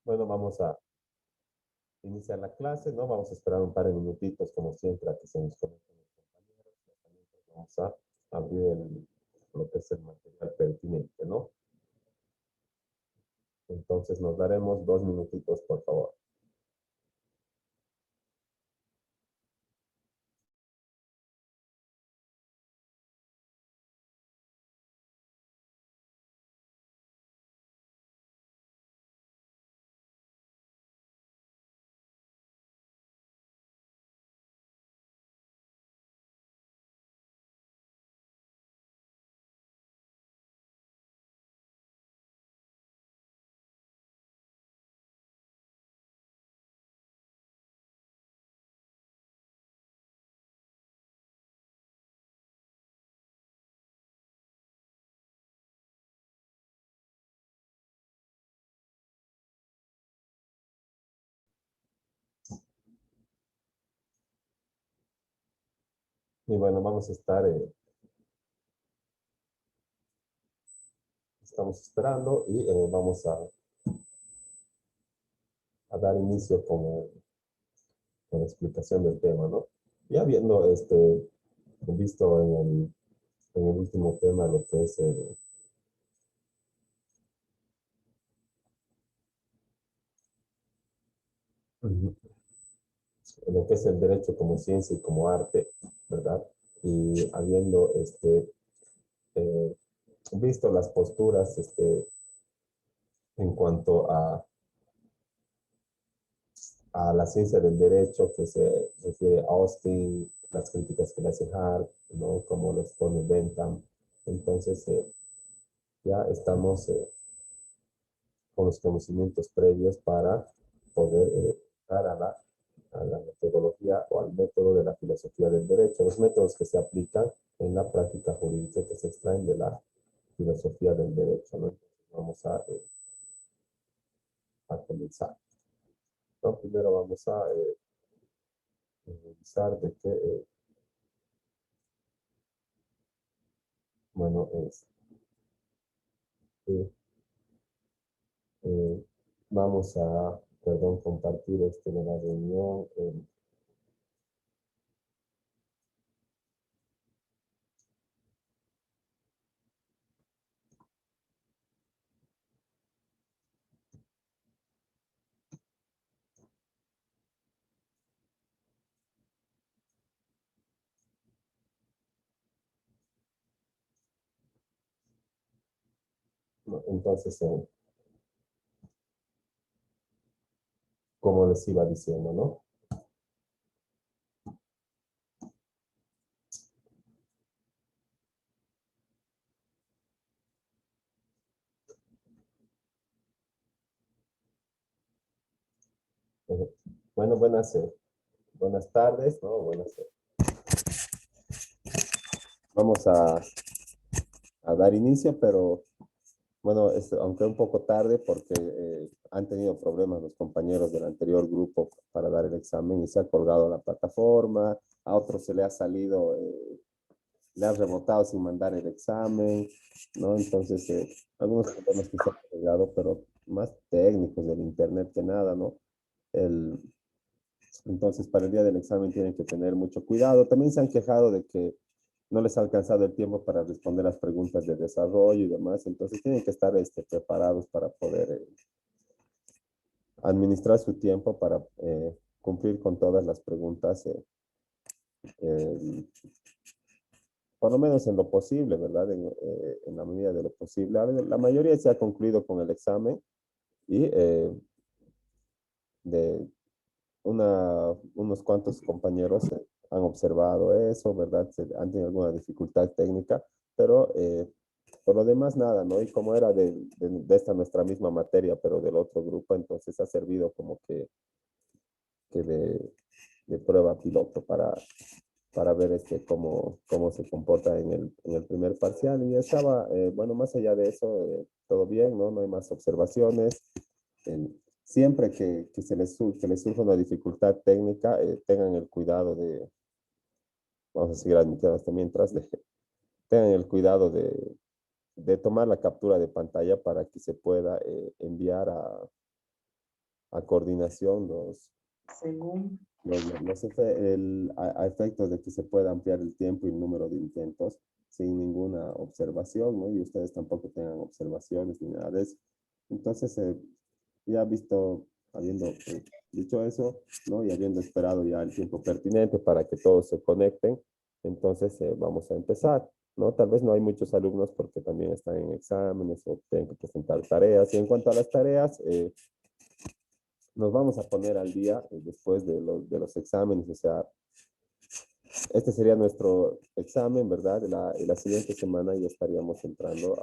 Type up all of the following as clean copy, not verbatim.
Bueno, vamos a iniciar la clase, ¿no? Vamos a esperar un par de minutitos, como siempre, a que se nos conecten los compañeros. Vamos a abrir lo que es el material pertinente, ¿no? Entonces nos daremos 2 minutitos, por favor. Y bueno, vamos a estar, estamos esperando y vamos a dar inicio con la explicación del tema, ¿no? Ya habiendo visto en el último tema lo que es lo que es el derecho como ciencia y como arte, ¿verdad? Y habiendo eh, visto las posturas en cuanto a la ciencia del derecho que se refiere a Austin, las críticas que le hace Hart, ¿no? Como lo expone Bentham. Entonces, ya estamos con los conocimientos previos para poder dar a la metodología o al método de la filosofía del derecho, los métodos que se aplican en la práctica jurídica que se extraen de la filosofía del derecho, ¿no? Entonces vamos a comenzar, ¿no? Primero vamos a revisar de qué, bueno, eh, eh, vamos a, perdón, compartir de la reunión. ¿No? Entonces, como les iba diciendo, ¿no? Eh, bueno, buenas tardes, ¿no? Vamos a dar inicio, pero bueno, aunque un poco tarde porque han tenido problemas los compañeros del anterior grupo para dar el examen y se ha colgado la plataforma, a otros se le ha salido, le han rebotado sin mandar el examen, ¿no? Entonces, algunos problemas que se han colgado, pero más técnicos del internet que nada, ¿no? El, entonces, para el día del examen tienen que tener mucho cuidado. También se han quejado de que no les ha alcanzado el tiempo para responder las preguntas de desarrollo y demás, entonces tienen que estar preparados para poder administrar su tiempo para cumplir con todas las preguntas, eh, por lo menos en lo posible, ¿verdad? En la medida de lo posible. A ver, la mayoría se ha concluido con el examen y de unos cuantos compañeros han observado eso, ¿verdad? Han tenido alguna dificultad técnica, pero por lo demás nada, ¿no? Y como era de esta nuestra misma materia, pero del otro grupo, entonces ha servido como que de prueba piloto para ver cómo se comporta en el primer parcial. Y estaba, bueno, más allá de eso, todo bien, ¿no? No hay más observaciones. Siempre que les surja una dificultad técnica, tengan el cuidado vamos a seguir admitiendo hasta mientras, tengan el cuidado de tomar la captura de pantalla para que se pueda enviar a coordinación Según. a efectos de que se pueda ampliar el tiempo y el número de intentos sin ninguna observación, ¿no? Y ustedes tampoco tengan observaciones ni nada de eso. Entonces, ya visto, habiendo dicho eso, ¿no? Y habiendo esperado ya el tiempo pertinente para que todos se conecten, entonces vamos a empezar, ¿no? Tal vez no hay muchos alumnos porque también están en exámenes o tienen que presentar tareas. Y en cuanto a las tareas, nos vamos a poner al día después de los exámenes, o sea, este sería nuestro examen, ¿verdad? Y la siguiente semana ya estaríamos entrando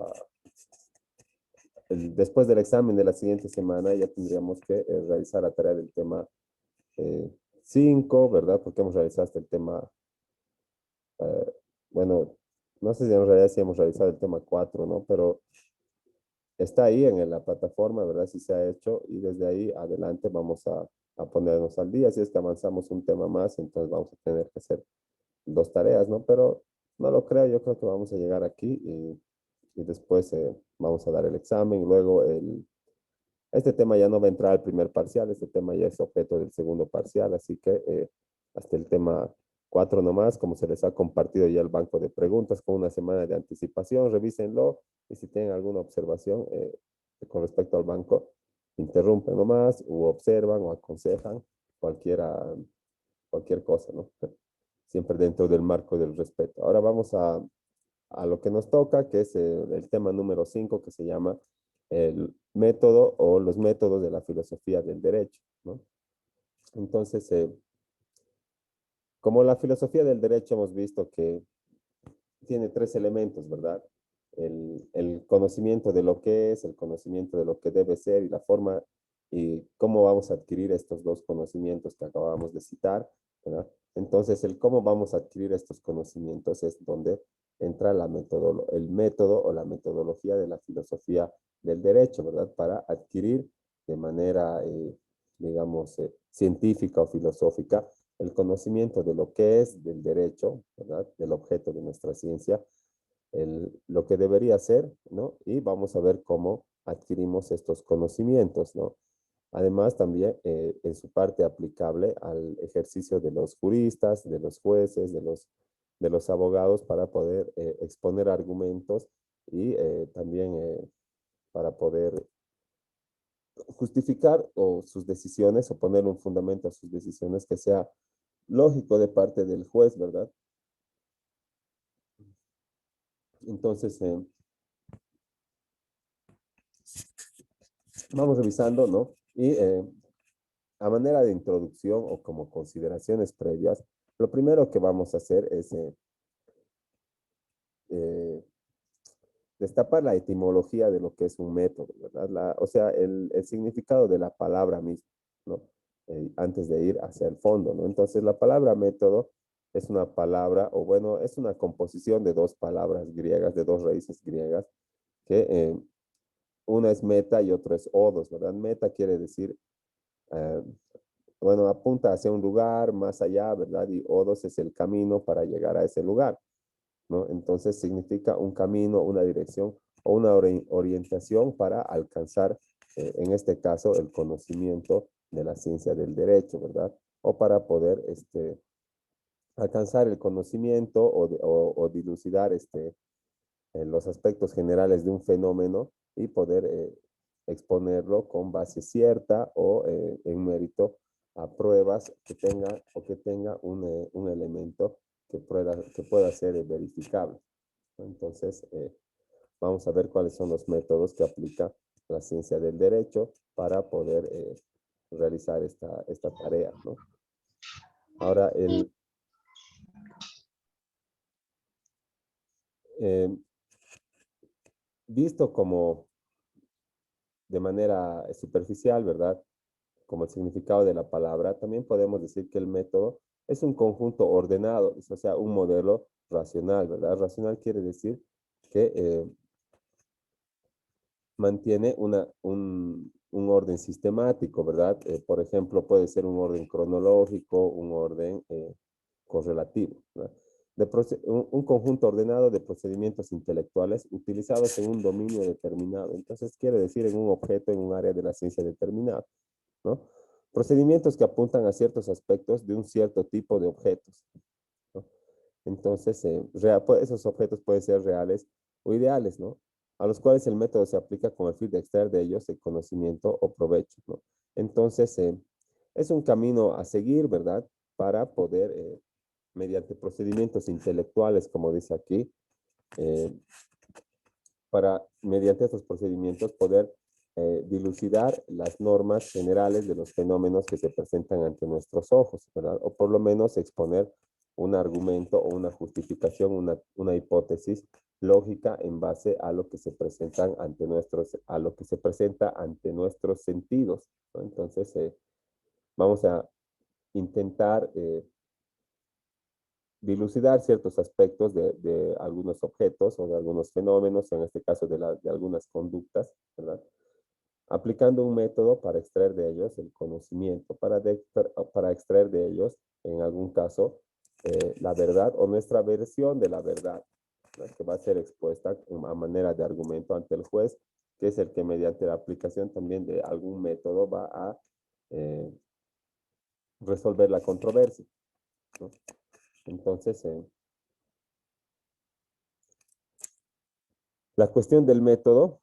después del examen de la siguiente semana ya tendríamos que realizar la tarea del tema 5, ¿verdad? Porque hemos realizado hasta el tema, eh, bueno, no sé si en realidad si hemos realizado el tema 4, ¿no? Pero está ahí en la plataforma, ¿verdad? Si se ha hecho y desde ahí adelante vamos a ponernos al día. Si es que avanzamos un tema más, entonces vamos a tener que hacer 2 tareas, ¿no? Pero no lo creo, yo creo que vamos a llegar aquí y después vamos a dar el examen, luego este tema ya no va a entrar al primer parcial, este tema ya es objeto del segundo parcial, así que hasta el tema 4 nomás, como se les ha compartido ya el banco de preguntas con una semana de anticipación, revísenlo y si tienen alguna observación con respecto al banco, interrumpen nomás o observan o aconsejan cualquier cosa, ¿no? Siempre dentro del marco del respeto. Ahora vamos a lo que nos toca, que es el tema número 5, que se llama el método o los métodos de la filosofía del derecho, ¿no? Entonces, como la filosofía del derecho hemos visto que tiene 3 elementos, ¿verdad? El conocimiento de lo que es, el conocimiento de lo que debe ser y la forma y cómo vamos a adquirir estos 2 conocimientos que acabamos de citar, ¿verdad? Entonces, el cómo vamos a adquirir estos conocimientos es donde entra el método o la metodología de la filosofía del derecho, ¿verdad? Para adquirir de manera, digamos, científica o filosófica el conocimiento de lo que es del derecho, ¿verdad? Del objeto de nuestra ciencia, lo que debería ser, ¿no? Y vamos a ver cómo adquirimos estos conocimientos, ¿no? Además, también en su parte aplicable al ejercicio de los juristas, de los jueces, de los abogados para poder exponer argumentos y también para poder justificar o sus decisiones o poner un fundamento a sus decisiones que sea lógico de parte del juez, ¿verdad? Entonces, vamos revisando, ¿no? Y a manera de introducción o como consideraciones previas, lo primero que vamos a hacer es eh, destapar la etimología de lo que es un método, ¿verdad? O sea, el significado de la palabra misma, ¿no? Antes de ir hacia el fondo, ¿no? Entonces, la palabra método es una palabra, o bueno, es una composición de 2 palabras griegas, de 2 raíces griegas, que una es meta y otra es odos, ¿verdad? Meta quiere decir, eh, bueno, apunta hacia un lugar más allá, ¿verdad? Y odos es el camino para llegar a ese lugar, ¿no? Entonces significa un camino, una dirección o una orientación para alcanzar, en este caso, el conocimiento de la ciencia del derecho, ¿verdad? O para poder alcanzar el conocimiento o dilucidar los aspectos generales de un fenómeno y poder exponerlo con base cierta o en mérito a pruebas que tenga un elemento que pueda ser verificable. Entonces, vamos a ver cuáles son los métodos que aplica la ciencia del derecho para poder realizar esta tarea, ¿no? Ahora, eh, visto como de manera superficial, ¿verdad? Como el significado de la palabra, también podemos decir que el método es un conjunto ordenado, o sea, un modelo racional, ¿verdad? Racional quiere decir que mantiene un orden sistemático, ¿verdad? Por ejemplo, puede ser un orden cronológico, un orden correlativo, ¿verdad? Un conjunto ordenado de procedimientos intelectuales utilizados en un dominio determinado. Entonces, quiere decir en un objeto, en un área de la ciencia determinada. ¿no? Procedimientos que apuntan a ciertos aspectos de un cierto tipo de objetos, ¿no? Entonces, esos objetos pueden ser reales o ideales, ¿no? A los cuales el método se aplica con el fin de extraer de ellos el conocimiento o provecho, ¿no? Entonces, es un camino a seguir, ¿verdad? Para poder, mediante procedimientos intelectuales, como dice aquí, eh, para, mediante estos procedimientos, poder dilucidar las normas generales de los fenómenos que se presentan ante nuestros ojos, ¿verdad? O por lo menos exponer un argumento o una justificación, una hipótesis lógica en base a lo que se presentan ante nuestros, a lo que se presenta ante nuestros sentidos, ¿no? Entonces, vamos a intentar dilucidar ciertos aspectos de algunos objetos o de algunos fenómenos, en este caso de algunas conductas, ¿verdad? Aplicando un método para extraer de ellos el conocimiento, para extraer de ellos, en algún caso, la verdad o nuestra versión de la verdad, ¿no? Que va a ser expuesta a manera de argumento ante el juez, que es el que mediante la aplicación también de algún método va a eh, resolver la controversia, ¿no? Entonces, la cuestión del método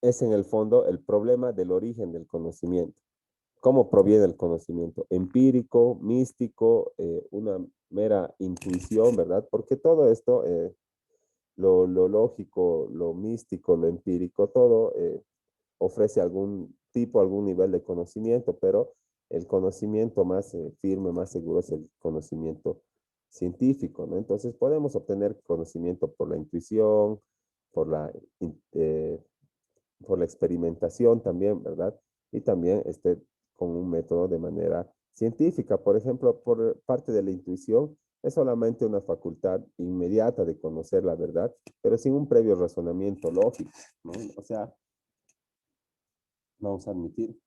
es en el fondo el problema del origen del conocimiento. ¿Cómo proviene el conocimiento? Empírico, místico, una mera intuición, ¿verdad? Porque todo esto, lo lógico, lo místico, lo empírico, todo ofrece algún tipo, algún nivel de conocimiento, pero el conocimiento más firme, más seguro es el conocimiento científico, ¿no? Entonces podemos obtener conocimiento por la intuición, por la, eh, por la experimentación también, ¿verdad? Y también con un método de manera científica. Por ejemplo, por parte de la intuición, es solamente una facultad inmediata de conocer la verdad, pero sin un previo razonamiento lógico, ¿no? O sea, vamos a admitir.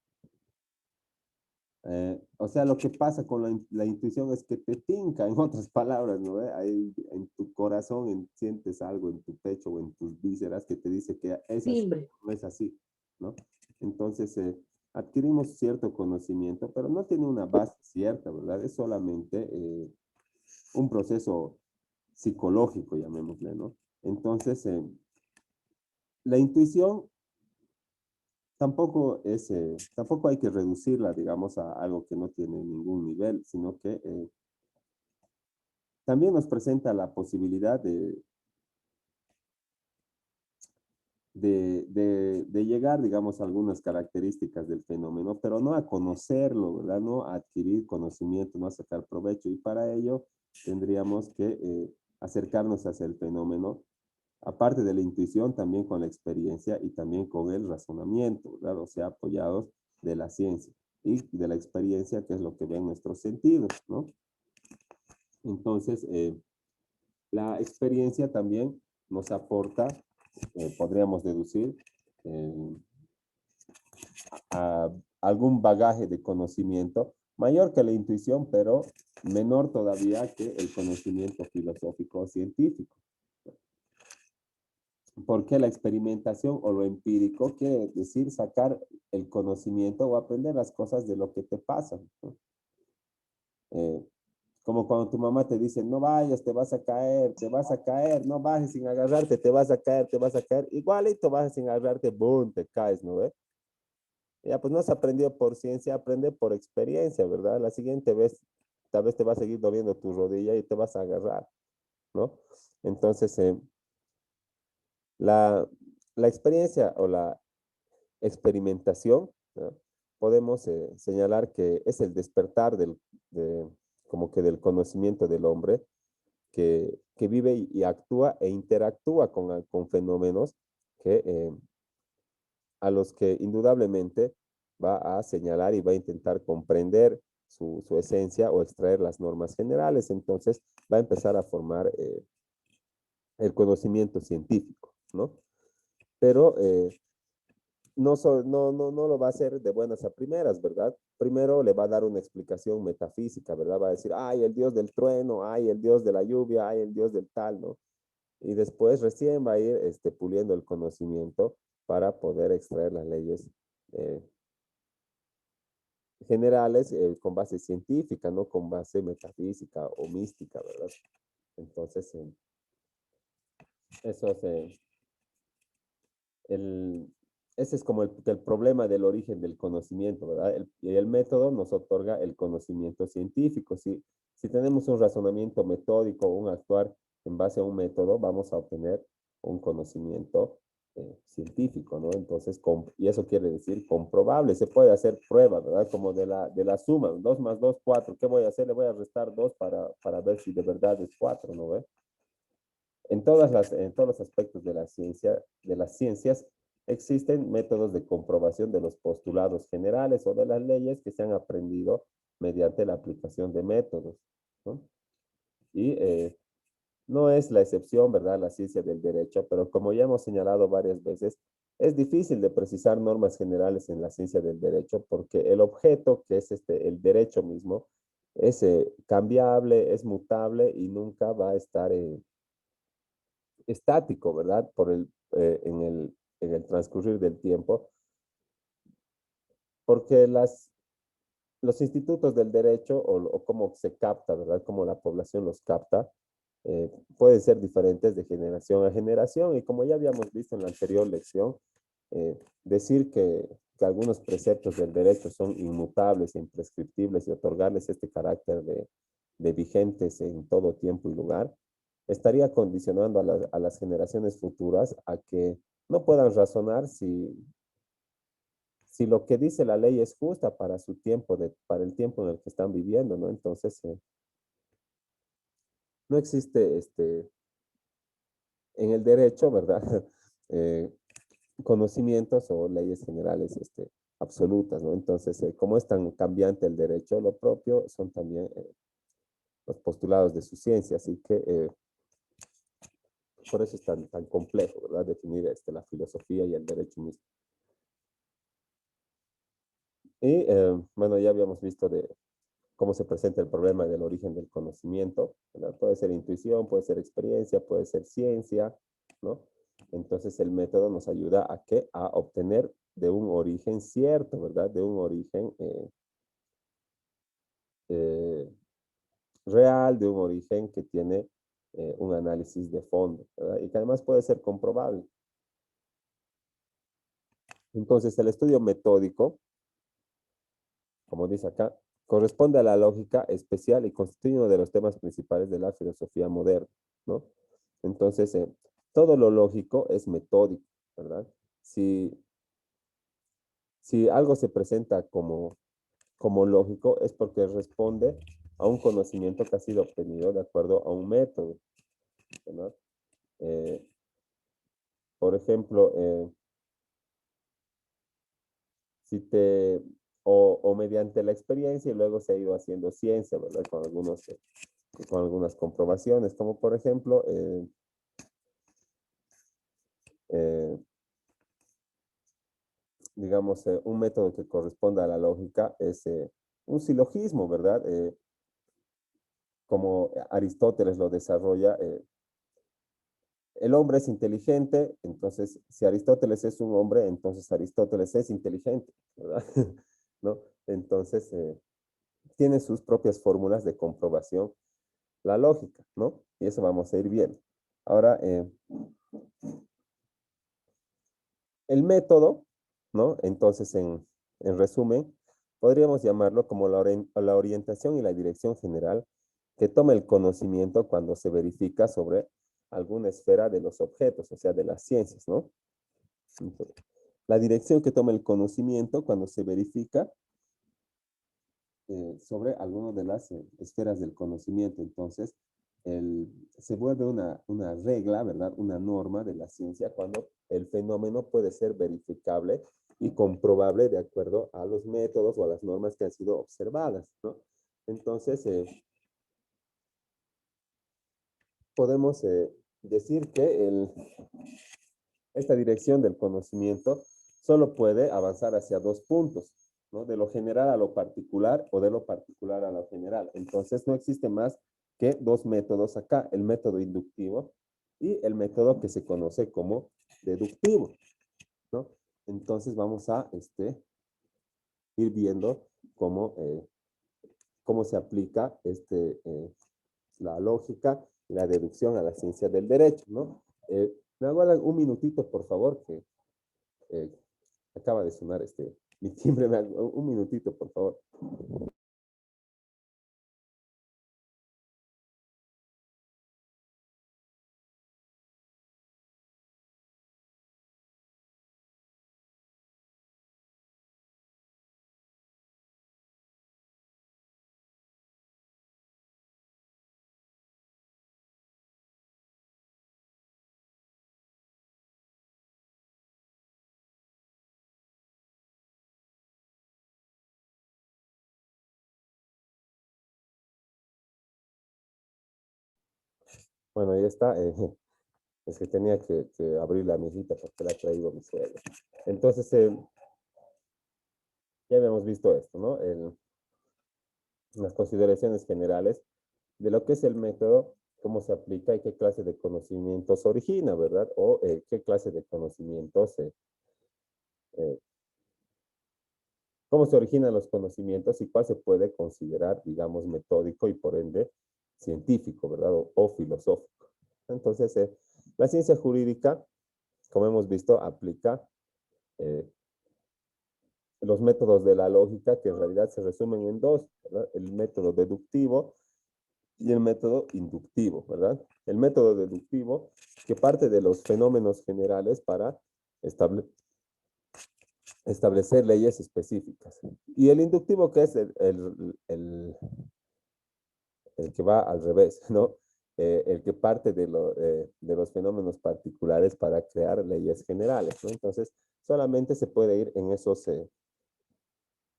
O sea, lo que pasa con la intuición es que te tinca, en otras palabras, ¿no? Ahí en tu corazón sientes algo en tu pecho o en tus vísceras que te dice que es así, Timbre. no es así, ¿no? Entonces, adquirimos cierto conocimiento, pero no tiene una base cierta, ¿verdad? Es solamente un proceso psicológico, llamémosle, ¿no? Entonces, la intuición tampoco hay que reducirla, digamos, a algo que no tiene ningún nivel, sino que también nos presenta la posibilidad de llegar, digamos, a algunas características del fenómeno, pero no a conocerlo, ¿verdad? No a adquirir conocimiento, no a sacar provecho. Y para ello tendríamos que acercarnos hacia el fenómeno, aparte de la intuición, también con la experiencia y también con el razonamiento, ¿verdad? O sea, apoyados de la ciencia y de la experiencia, que es lo que ven nuestros sentidos, ¿no? Entonces, la experiencia también nos aporta, podríamos deducir, eh, a algún bagaje de conocimiento mayor que la intuición, pero menor todavía que el conocimiento filosófico o científico. Porque la experimentación o lo empírico quiere decir sacar el conocimiento o aprender las cosas de lo que te pasa, ¿no? Eh, Como cuando tu mamá te dice, no vayas, te vas a caer, no bajes sin agarrarte, te vas a caer, te vas a caer. Igualito bajas sin agarrarte, boom, te caes, ¿no ve? Ya, pues no has aprendido por ciencia, aprende por experiencia, ¿verdad? La siguiente vez, tal vez te va a seguir doliendo tu rodilla y te vas a agarrar, ¿no? Entonces, la, la experiencia o la experimentación, ¿no? Podemos señalar que es el despertar como que del conocimiento del hombre que vive y actúa e interactúa con fenómenos que, a los que indudablemente va a señalar y va a intentar comprender su esencia o extraer las normas generales. Entonces va a empezar a formar el conocimiento científico, ¿no? Pero no lo va a hacer de buenas a primeras, ¿verdad? Primero le va a dar una explicación metafísica, ¿verdad? Va a decir, ay, el dios del trueno, ay, el dios de la lluvia, ay, el dios del tal, ¿no? Y después recién va a ir puliendo el conocimiento para poder extraer las leyes eh, generales con base científica, no con base metafísica o mística, ¿verdad? Entonces, eso es, el, ese es como el problema del origen del conocimiento, ¿verdad? El método nos otorga el conocimiento científico. Si tenemos un razonamiento metódico, un actuar en base a un método, vamos a obtener un conocimiento científico, ¿no? Entonces, y eso quiere decir comprobable. Se puede hacer prueba, ¿verdad? Como de la suma, 2 más 2, 4. ¿Qué voy a hacer? Le voy a restar 2 para ver si de verdad es 4, ¿no ve? En todos los aspectos de la ciencia, de las ciencias, existen métodos de comprobación de los postulados generales o de las leyes que se han aprendido mediante la aplicación de métodos, ¿no? Y no es la excepción, ¿verdad? La ciencia del derecho, pero como ya hemos señalado varias veces, es difícil de precisar normas generales en la ciencia del derecho porque el objeto, que es el derecho mismo, es cambiable, es mutable y nunca va a estar estático, ¿verdad? En el transcurrir del tiempo, porque los institutos del derecho o cómo se capta, ¿verdad? Cómo la población los capta, pueden ser diferentes de generación a generación y como ya habíamos visto en la anterior lección, decir que algunos preceptos del derecho son inmutables e imprescriptibles y otorgarles este carácter de vigentes en todo tiempo y lugar, estaría condicionando a las generaciones futuras a que no puedan razonar si lo que dice la ley es justa para su tiempo, para el tiempo en el que están viviendo, ¿no? Entonces, no existe en el derecho, ¿verdad? Eh, conocimientos o leyes generales absolutas, ¿no? Entonces, como es tan cambiante el derecho, lo propio son también los postulados de su ciencia, así que por eso es tan complejo, ¿verdad? Definir la filosofía y el derecho mismo. Y bueno, ya habíamos visto de cómo se presenta el problema del origen del conocimiento, ¿verdad? Puede ser intuición, puede ser experiencia, puede ser ciencia, ¿no? Entonces el método nos ayuda a qué? A obtener de un origen cierto, ¿verdad? De un origen eh, real, de un origen que tiene un análisis de fondo, ¿verdad? Y que además puede ser comprobable. Entonces el estudio metódico, como dice acá, corresponde a la lógica especial y constituye uno de los temas principales de la filosofía moderna, ¿no? Entonces, todo lo lógico es metódico, ¿verdad? Si, si algo se presenta como lógico es porque responde a un conocimiento que ha sido obtenido de acuerdo a un método, ¿verdad? Eh, por ejemplo, si te, o mediante la experiencia y luego se ha ido haciendo ciencia, ¿verdad? Con algunas comprobaciones, como por ejemplo, eh, digamos, un método que corresponda a la lógica es un silogismo, ¿verdad? Como Aristóteles lo desarrolla, el hombre es inteligente, entonces si Aristóteles es un hombre, entonces Aristóteles es inteligente, ¿verdad? ¿No? Entonces, tiene sus propias fórmulas de comprobación, la lógica, ¿no? Y eso vamos a ir viendo. Ahora, el método, ¿no? Entonces, en resumen, podríamos llamarlo como la orientación y la dirección general que toma el conocimiento cuando se verifica sobre alguna esfera de los objetos, o sea, de las ciencias, ¿no? Entonces, la dirección que toma el conocimiento cuando se verifica sobre alguna de las esferas del conocimiento. Entonces, se vuelve una regla, ¿verdad? Una norma de la ciencia cuando el fenómeno puede ser verificable y comprobable de acuerdo a los métodos o a las normas que han sido observadas, ¿no? Entonces, podemos decir que esta dirección del conocimiento solo puede avanzar hacia dos puntos, ¿no? De lo general a lo particular o de lo particular a lo general. Entonces no existe más que dos métodos acá, el método inductivo y el método que se conoce como deductivo, ¿no? Entonces vamos a ir viendo cómo se aplica la lógica y la deducción a la ciencia del derecho, ¿no? Me aguardan un minutito, por favor, que eh, acaba de sonar mi timbre. Un minutito, por favor. Bueno, ya está. Es que tenía que abrir la mesita porque la ha traído mi suegra. Entonces, ya habíamos visto esto, ¿no? Las consideraciones generales de lo que es el método, cómo se aplica y qué clase de conocimientos origina, ¿verdad? O qué clase de conocimientos, eh, cómo se originan los conocimientos y cuál se puede considerar, digamos, metódico y por ende científico, ¿verdad? O filosófico. Entonces, la ciencia jurídica, como hemos visto, aplica eh, los métodos de la lógica, que en realidad se resumen en dos, ¿verdad? El método deductivo y el método inductivo, ¿verdad? El método deductivo, que parte de los fenómenos generales para establecer leyes específicas. Y el inductivo, que es el que va al revés, ¿no? El que parte de los fenómenos particulares para crear leyes generales, ¿no? Entonces, solamente se puede ir en esos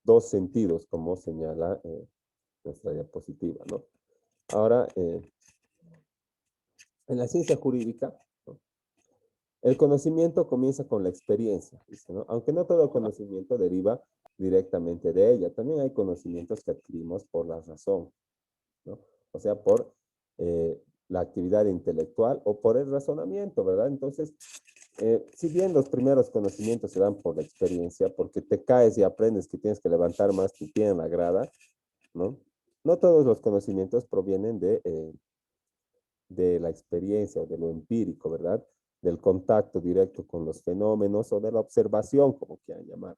dos sentidos, como señala nuestra diapositiva, ¿no? Ahora, en la ciencia jurídica, ¿no? El conocimiento comienza con la experiencia, dice, ¿no? Aunque no todo conocimiento deriva directamente de ella. También hay conocimientos que adquirimos por la razón, ¿no? O sea, por la actividad intelectual o por el razonamiento, ¿verdad? Entonces, si bien los primeros conocimientos se dan por la experiencia, porque te caes y aprendes que tienes que levantar más tu pie en la grada, ¿no? No todos los conocimientos provienen de la experiencia o de lo empírico, ¿verdad? Del contacto directo con los fenómenos o de la observación, como quieran llamar,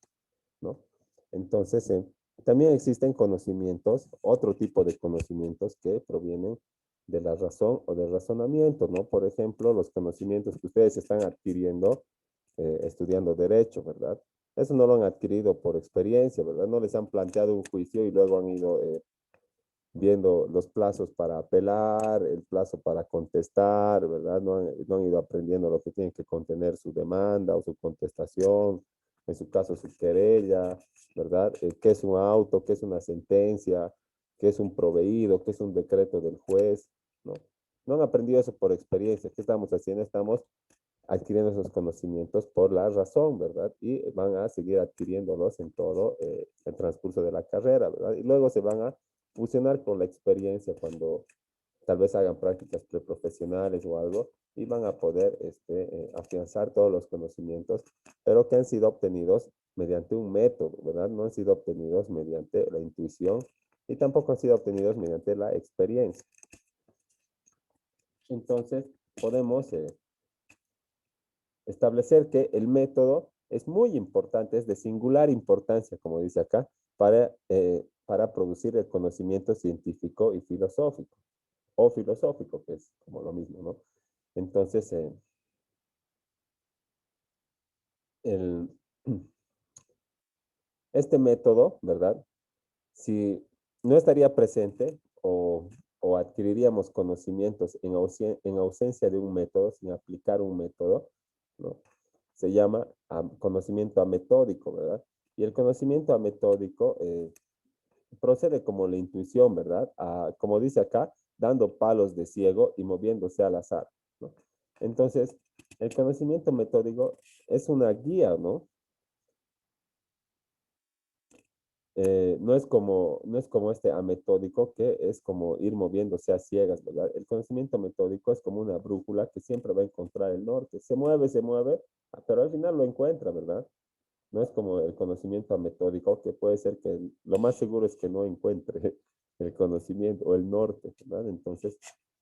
¿no? Entonces, también existen conocimientos, otro tipo de conocimientos que provienen de la razón o del razonamiento, ¿no? Por ejemplo, los conocimientos que ustedes están adquiriendo estudiando derecho, ¿verdad? Eso no lo han adquirido por experiencia, ¿verdad? No les han planteado un juicio y luego han ido viendo los plazos para apelar, el plazo para contestar, ¿verdad? No han ido aprendiendo lo que tiene que contener su demanda o su contestación, en su caso su querella, ¿verdad? ¿Qué es un auto? ¿Qué es una sentencia? ¿Qué es un proveído? ¿Qué es un decreto del juez? No, no han aprendido eso por experiencia. ¿Qué estamos haciendo? Estamos adquiriendo esos conocimientos por la razón, ¿verdad? Y van a seguir adquiriéndolos en todo el transcurso de la carrera, ¿verdad? Y luego se van a fusionar con la experiencia cuando tal vez hagan prácticas preprofesionales o algo y van a poder afianzar todos los conocimientos, pero que han sido obtenidos mediante un método, ¿verdad? No han sido obtenidos mediante la intuición y tampoco han sido obtenidos mediante la experiencia. Entonces, podemos establecer que el método es muy importante, es de singular importancia, como dice acá, para producir el conocimiento científico y filosófico, o filosófico, que es como lo mismo, ¿no? Entonces, el, este método, ¿verdad? Si no estaría presente o adquiriríamos conocimientos en ausencia de un método, sin aplicar un método, ¿no? Se llama conocimiento ametódico, ¿verdad? Y el conocimiento ametódico procede como la intuición, ¿verdad? Como dice acá, dando palos de ciego y moviéndose al azar, ¿no? Entonces, el conocimiento metódico es una guía, ¿no? No es como este ametódico que es como ir moviéndose a ciegas, ¿verdad? El conocimiento metódico es como una brújula que siempre va a encontrar el norte. Se mueve, pero al final lo encuentra, ¿verdad? No es como el conocimiento metódico, que puede ser que lo más seguro es que no encuentre el conocimiento o el norte, ¿verdad? Entonces,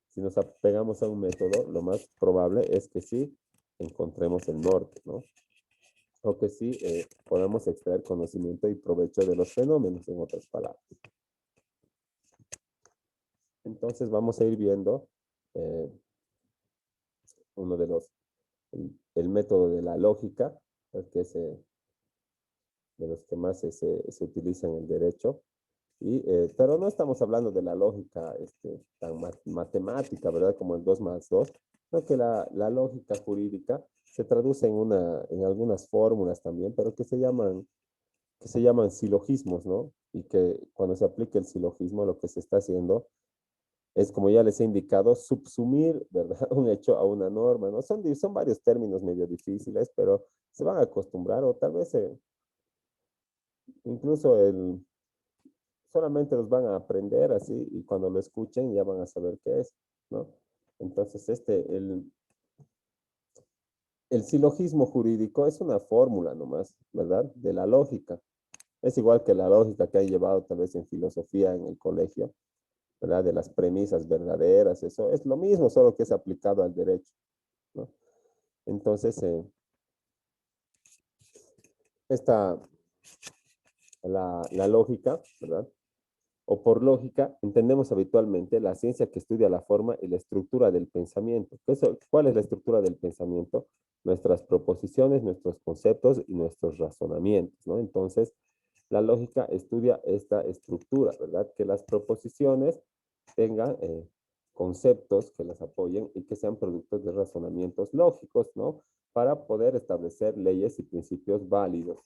si nos apegamos a un método, lo más probable es que sí encontremos el norte, ¿no? O que sí podamos extraer conocimiento y provecho de los fenómenos, en otras palabras. Entonces vamos a ir viendo eh, uno de los, el método de la lógica, que es de los que más se utiliza en el derecho. Pero no estamos hablando de la lógica tan matemática, ¿verdad? Como el 2 más 2, sino que la lógica jurídica se traduce en algunas fórmulas también, pero que se llaman silogismos, ¿no? Y que cuando se aplica el silogismo, lo que se está haciendo es, como ya les he indicado, subsumir, ¿verdad? Un hecho a una norma, ¿no? Son varios términos medio difíciles, pero se van a acostumbrar, o tal vez incluso solamente los van a aprender así, y cuando lo escuchen ya van a saber qué es, ¿no? Entonces, el silogismo jurídico es una fórmula nomás, ¿verdad? De la lógica. Es igual que la lógica que hay llevado tal vez en filosofía en el colegio, ¿verdad? De las premisas verdaderas, eso es lo mismo, solo que es aplicado al derecho, ¿no? Entonces, esta, la lógica, ¿verdad? O por lógica, entendemos habitualmente la ciencia que estudia la forma y la estructura del pensamiento. ¿Cuál es la estructura del pensamiento? Nuestras proposiciones, nuestros conceptos y nuestros razonamientos, ¿no? Entonces, la lógica estudia esta estructura, ¿verdad? Que las proposiciones tengan conceptos que las apoyen y que sean productos de razonamientos lógicos, ¿no? Para poder establecer leyes y principios válidos,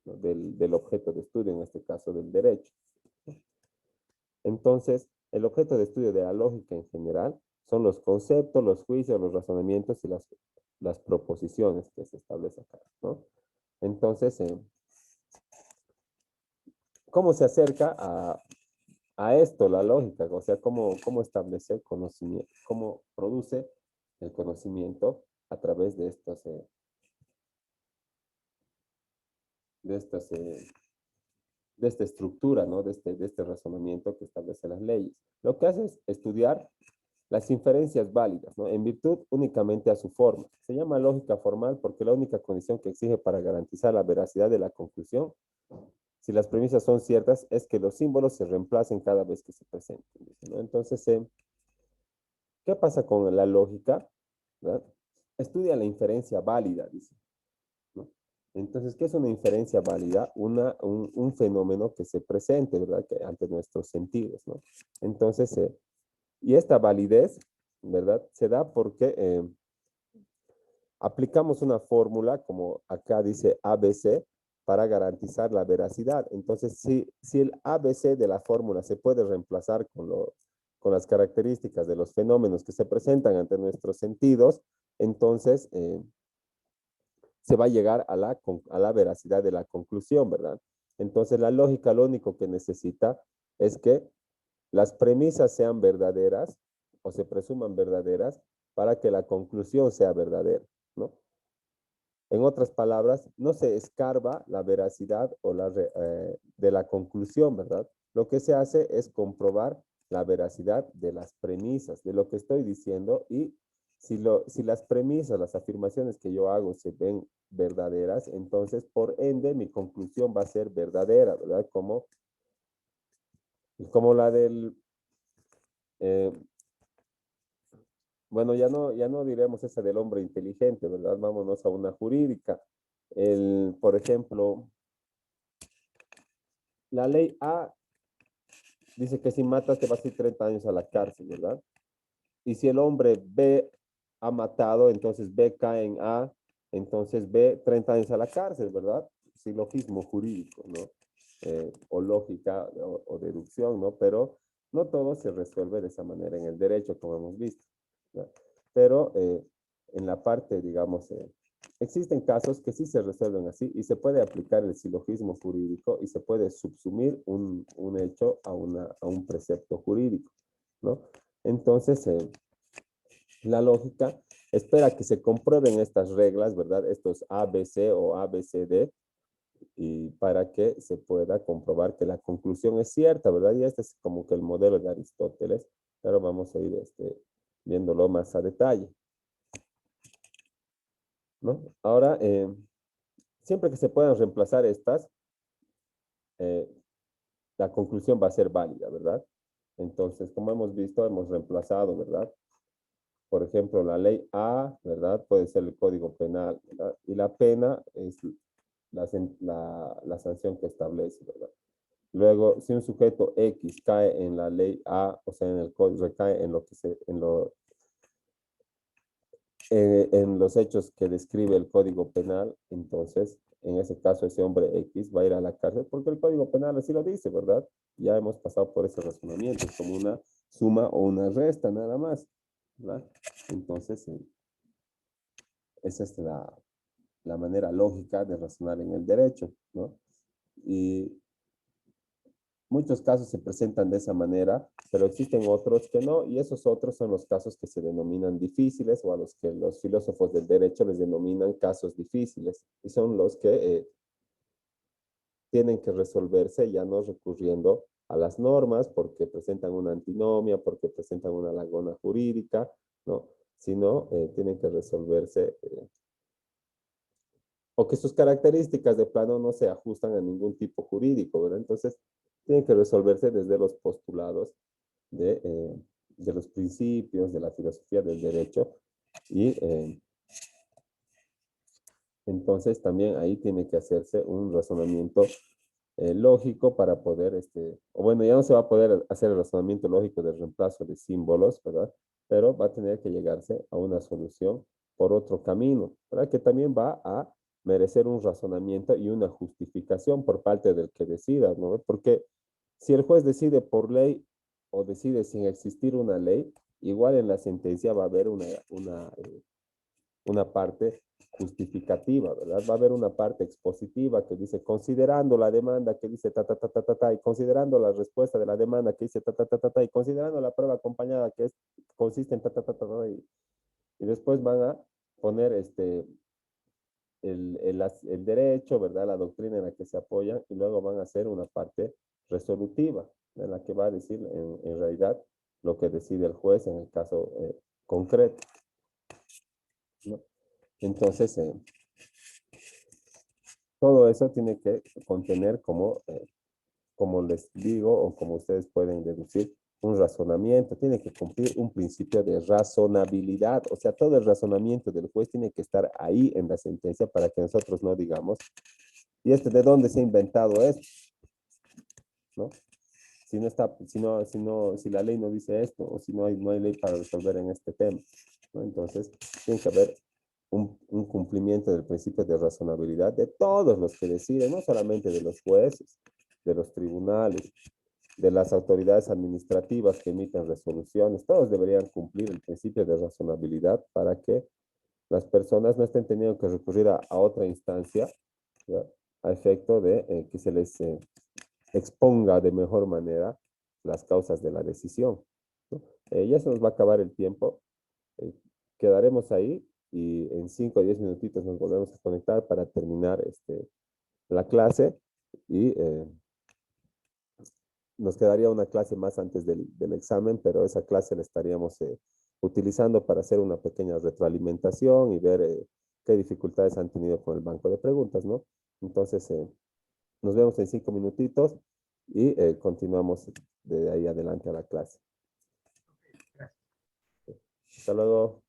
¿no? Del objeto de estudio, en este caso del derecho. Entonces, el objeto de estudio de la lógica en general son los conceptos, los juicios, los razonamientos y las proposiciones que se establecen acá, ¿no? Entonces, ¿cómo se acerca a esto la lógica? O sea, ¿cómo establece conocimiento? ¿Cómo produce el conocimiento a través de de esta estructura, ¿no? De este razonamiento que establece las leyes? Lo que hace es estudiar las inferencias válidas, ¿no? En virtud únicamente a su forma. Se llama lógica formal porque la única condición que exige para garantizar la veracidad de la conclusión, si las premisas son ciertas, es que los símbolos se reemplacen cada vez que se presenten, ¿no? Entonces, ¿qué pasa con la lógica? ¿Verdad? Estudia la inferencia válida, dice, ¿no? Entonces, ¿qué es una inferencia válida? Un fenómeno que se presente, ¿verdad? Que ante nuestros sentidos, ¿no? Entonces, y esta validez, ¿verdad? Se da porque aplicamos una fórmula, como acá dice ABC, para garantizar la veracidad. Entonces, si el ABC de la fórmula se puede reemplazar con las características de los fenómenos que se presentan ante nuestros sentidos, entonces se va a llegar a la veracidad de la conclusión, ¿verdad? Entonces, la lógica lo único que necesita es que las premisas sean verdaderas o se presuman verdaderas para que la conclusión sea verdadera, ¿no? En otras palabras, no se escarba la veracidad de la conclusión, ¿verdad? Lo que se hace es comprobar la veracidad de las premisas, de lo que estoy diciendo, y si las premisas, las afirmaciones que yo hago se ven verdaderas, entonces por ende mi conclusión va a ser verdadera, ¿verdad? Como la del, eh, bueno, ya no diremos esa del hombre inteligente, ¿verdad? Vámonos a una jurídica. Por ejemplo, la ley A dice que si matas te vas a ir 30 años a la cárcel, ¿verdad? Y si el hombre B ha matado, entonces B cae en A, entonces B 30 años a la cárcel, ¿verdad? Silogismo jurídico, ¿no? O lógica o deducción, ¿no? Pero no todo se resuelve de esa manera en el derecho, como hemos visto, ¿no? Pero en la parte, digamos, existen casos que sí se resuelven así y se puede aplicar el silogismo jurídico y se puede subsumir un hecho a un precepto jurídico, ¿no? Entonces, la lógica espera que se comprueben estas reglas, ¿verdad? Estos ABC o ABCD, y para que se pueda comprobar que la conclusión es cierta, ¿verdad? Y este es como que el modelo de Aristóteles, pero vamos a ir viéndolo más a detalle, ¿no? Ahora, siempre que se puedan reemplazar estas, eh, la conclusión va a ser válida, ¿verdad? Entonces, como hemos visto, hemos reemplazado, ¿verdad? Por ejemplo, la ley A, ¿verdad? Puede ser el código penal, ¿verdad? Y la pena es la sanción que establece, ¿verdad? Luego, si un sujeto X cae en la ley A, o sea, en el código, recae en lo que en los hechos que describe el código penal, entonces, en ese caso, ese hombre X va a ir a la cárcel porque el código penal así lo dice, ¿verdad? Ya hemos pasado por ese razonamiento, es como una suma o una resta, nada más, ¿verdad? Entonces, esa es la manera lógica de razonar en el derecho, ¿no? Y muchos casos se presentan de esa manera, pero existen otros que no, y esos otros son los casos que se denominan difíciles o a los que los filósofos del derecho les denominan casos difíciles, y son los que tienen que resolverse ya no recurriendo a las normas porque presentan una antinomia, porque presentan una laguna jurídica, ¿no? Sino tienen que resolverse o que sus características de plano no se ajustan a ningún tipo jurídico, ¿verdad? Entonces, tienen que resolverse desde los postulados de los principios, de la filosofía del derecho, y entonces también ahí tiene que hacerse un razonamiento lógico para poder, o bueno, ya no se va a poder hacer el razonamiento lógico del reemplazo de símbolos, ¿verdad? Pero va a tener que llegarse a una solución por otro camino, ¿verdad? Que también va a merecer un razonamiento y una justificación por parte del que decida, ¿no? Porque si el juez decide por ley o decide sin existir una ley, igual en la sentencia va a haber una parte justificativa, ¿verdad? Va a haber una parte expositiva que dice, considerando la demanda que dice ta, ta, ta, ta, ta, ta, y considerando la respuesta de la demanda que dice ta, ta, ta, ta, ta, y considerando la prueba acompañada que consiste en ta, ta, ta, ta, ta, y después van a poner el derecho, ¿verdad? La doctrina en la que se apoyan, y luego van a hacer una parte resolutiva, en la que va a decir en realidad lo que decide el juez en el caso concreto, ¿no? Entonces, todo eso tiene que contener, como les digo, o como ustedes pueden deducir, un razonamiento, tiene que cumplir un principio de razonabilidad, o sea, todo el razonamiento del juez tiene que estar ahí en la sentencia para que nosotros no digamos, ¿y de dónde se ha inventado esto? ¿No? Si no está, si la ley no dice esto, o si no hay ley para resolver en este tema, ¿no? Entonces, tiene que haber un cumplimiento del principio de razonabilidad de todos los que deciden, no solamente de los jueces, de los tribunales, de las autoridades administrativas que emiten resoluciones, todos deberían cumplir el principio de razonabilidad para que las personas no estén teniendo que recurrir a otra instancia, ¿ya? A efecto de que se les exponga de mejor manera las causas de la decisión, ¿no? Ya se nos va a acabar el tiempo. eh, Quedaremos ahí y en 5 o 10 minutitos nos volvemos a conectar para terminar la clase, y nos quedaría una clase más antes del examen, pero esa clase la estaríamos utilizando para hacer una pequeña retroalimentación y ver qué dificultades han tenido con el banco de preguntas, ¿no? Entonces, nos vemos en 5 minutitos y continuamos de ahí adelante a la clase. Hasta luego.